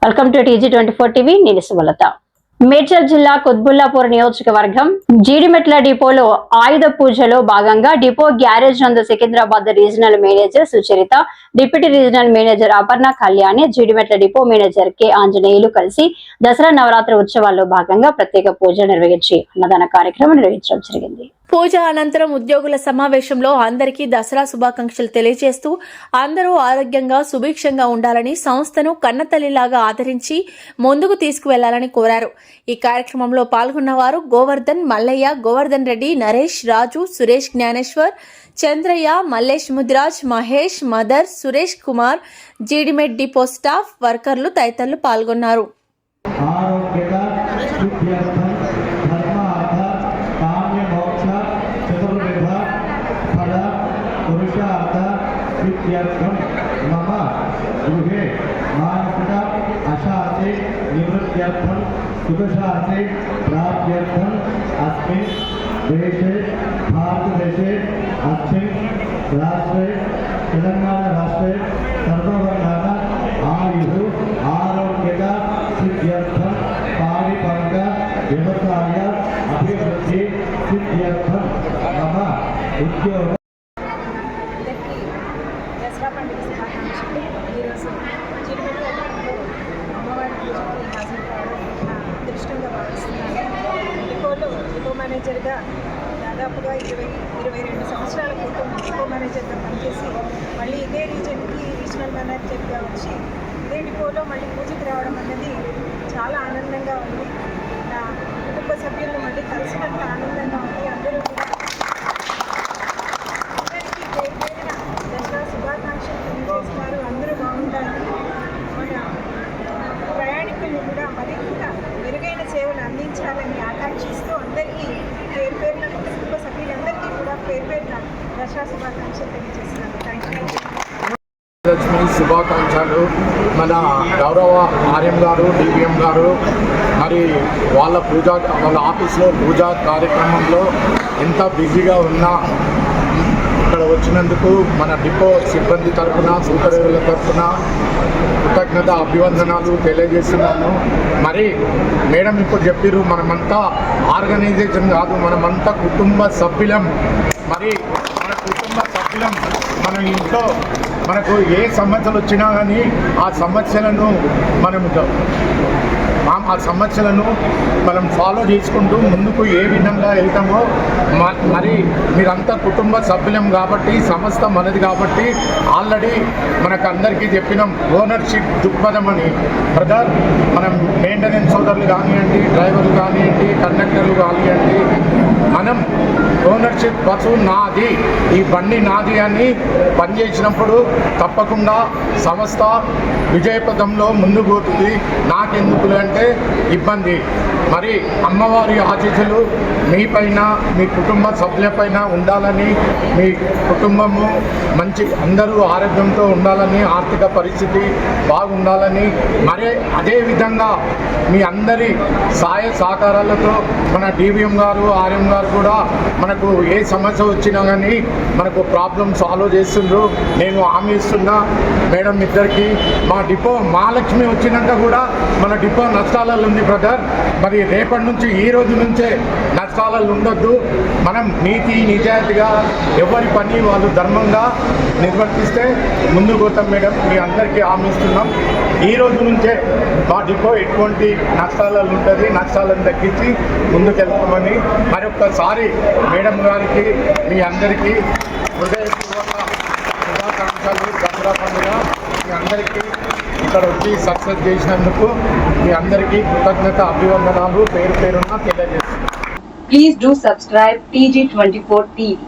Welcome to TG24 TV. నేను సుమలత. మేడ్చల్ జిల్లా కుత్బుల్లాపూర్ నియోజకవర్గం జీడిమెట్ల డిపోలో ఆయుధ పూజలో భాగంగా డిపో గ్యారేజ్ నందు Secunderabad regional manager Sucharita, deputy regional manager Aparna Kalyani, Jeedimetla depot manager K Anjaneyulu కలిసి దసరా నవరాత్రి ఉత్సవాల్లో భాగంగా ప్రత్యేక పూజ నిర్వహించి అన్నదాన కార్యక్రమం నిర్వహించడం జరిగింది. పూజ అనంతరం ఉద్యోగుల సమావేశంలో అందరికీ దసరా శుభాకాంక్షలు తెలియజేస్తూ అందరూ ఆరోగ్యంగా సుభిక్షంగా ఉండాలని, సంస్థను కన్నతల్లిలాగా ఆదరించి ముందుకు తీసుకువెళ్లాలని కోరారు. ఈ కార్యక్రమంలో పాల్గొన్న వారు గోవర్ధన్, మల్లయ్య, గోవర్ధన్ రెడ్డి, నరేష్, రాజు, సురేష్, జ్ఞానేశ్వర్, చంద్రయ్య, మల్లేష్, ముద్రాజ్, మహేష్, మదర్, సురేష్ కుమార్, జీడిమెట్ డిపో స్టాఫ్, వర్కర్లు తదితరులు పాల్గొన్నారు. मम गृहे मानसिक अशांति निवृत्त्यर्थं सुखशांति प्राप्त्यर्थं अस्मिन् देशे भारतदेशे अस्मिन् राष्ट्रे तेलंगाना राष्ट्रे सर्ववर्णानां आयुः आरोग्य सिद्ध्यर्थं पारिपंक व्यवसाय अभिवृद्धि सिद्ध्यर्थं मम उद्योग పండుగ శుభాకాంక్షలు. ఈరోజు జీడిమెట్ల అమ్మవారి పూజకి హాజరు కావడం నా అదృష్టంగా భావిస్తున్నాను. డిపో మేనేజర్గా దాదాపుగా 22 సంవత్సరాల క్రితం డిపో మేనేజర్గా పనిచేసి మళ్ళీ ఇదే రీజనల్ మేనేజర్గా వచ్చి ఇదే డిపోలో మళ్ళీ పూజకి రావడం అన్నది చాలా ఆనందంగా ఉంది. నా కుటుంబ సభ్యులను మళ్ళీ కలిసినంత ఆనందంగా ఉంది. అందరూ కూడా శుభాకాంక్షలు తెలియజేస్తున్నారు. అందరూ బాగుండాలి. మన ప్రయాణికులను కూడా మరింత మెరుగైన సేవలు అందించాలని ఆకాంక్షిస్తూ అందరికీ పేరు పేరున కుటుంబ సభ్యులందరికీ కూడా పేరు పేరున దసరా శుభాకాంక్షలు తెలియజేస్తున్నాను. Thank you. శుభాకాంక్షలు. మన గౌరవ ఆర్ఎం గారు, డివిఎం గారు మరి వాళ్ళ ఆఫీస్లో పూజా కార్యక్రమంలో ఎంత బిజీగా ఉన్నా ఇక్కడ వచ్చినందుకు మన డిపో సిబ్బంది తరఫున, సూపర్వైజర్ల తరఫున కృతజ్ఞత అభివందనాలు తెలియజేస్తున్నాను. మరి మేడం ఇప్పుడు చెప్పారు, మనమంతా ఆర్గనైజేషన్ కాదు, మనమంతా కుటుంబ సభ్యులం. మరి మన కుటుంబ సభ్యులం, మన ఇంట్లో మనకు ఏ సమస్యలు వచ్చినా కానీ ఆ సమస్యలను మనం ఫాలో చేసుకుంటూ ముందుకు ఏ విధంగా వెళ్తామో మరి మీరంతా కుటుంబ సభ్యులం కాబట్టి, సంస్థ మనది కాబట్టి ఆల్రెడీ మనకు అందరికీ చెప్పినాం ఓనర్షిప్ దృక్పథం అని. బ్రదర్, మనం మెయింటెనెన్స్ సోదరులు కానివ్వండి, డ్రైవర్లు కానివ్వండి, కండక్టర్లు కానివ్వండి, మనం ఓనర్షిప్ బస్సు నాది, ఈ బండి నాది అని పనిచేసినప్పుడు తప్పకుండా సంస్థ విజయపథంలో ముందుకు పోతుంది. నాకెందుకు అంటే ఇబ్బంది. మరి అమ్మవారి ఆశీస్సులు మీపైన, మీ కుటుంబ సభ్యులపైన ఉండాలని, మీ కుటుంబము మంచి అందరూ ఆరోగ్యంతో ఉండాలని, ఆర్థిక పరిస్థితి బాగుండాలని, మరి అదేవిధంగా మీ అందరి సహాయ సహకారాలతో మన డివిఎం గారు, ఆర్ఎం గారు కూడా మనకు ఏ సమస్య వచ్చినా కానీ మనకు ప్రాబ్లం సాల్వ్ చేస్తుండ్రు. నేను హామీ ఇస్తున్నా మేడం ఇద్దరికి. మా డిపో మహాలక్ష్మి వచ్చినాక కూడా మన డిపో నష్టాలలో ఉంది బ్రదర్. మరి రేపటి నుంచి, ఈ రోజు నుంచే నష్టాలలో ఉండొద్దు. మనం నీతి నిజాయితీగా ఎవరి పని వాళ్ళు ధర్మంగా నిర్వర్తిస్తే ముందుకు పోతాం మేడం. మీ అందరికీ హామీ ఇస్తున్నాం. ఈ రోజు నుంచే మా డిపో ఎటువంటి నష్టాలలో ఉంటుంది, నష్టాలను తగ్గించి ముందుకెళ్తామని మరొక్కసారి మేడం గారికి, మీ అందరికీ హృదయపూర్వక శుభాకాంక్షలు. దసరా పండుగ మీ అందరికీ ఇక్కడ వచ్చి సక్సెస్ చేసినందుకు మీ అందరికీ కృతజ్ఞత అభివందనాలు పేరు పేరున తెలియజేస్తున్నాను. Please do subscribe TG24 TV.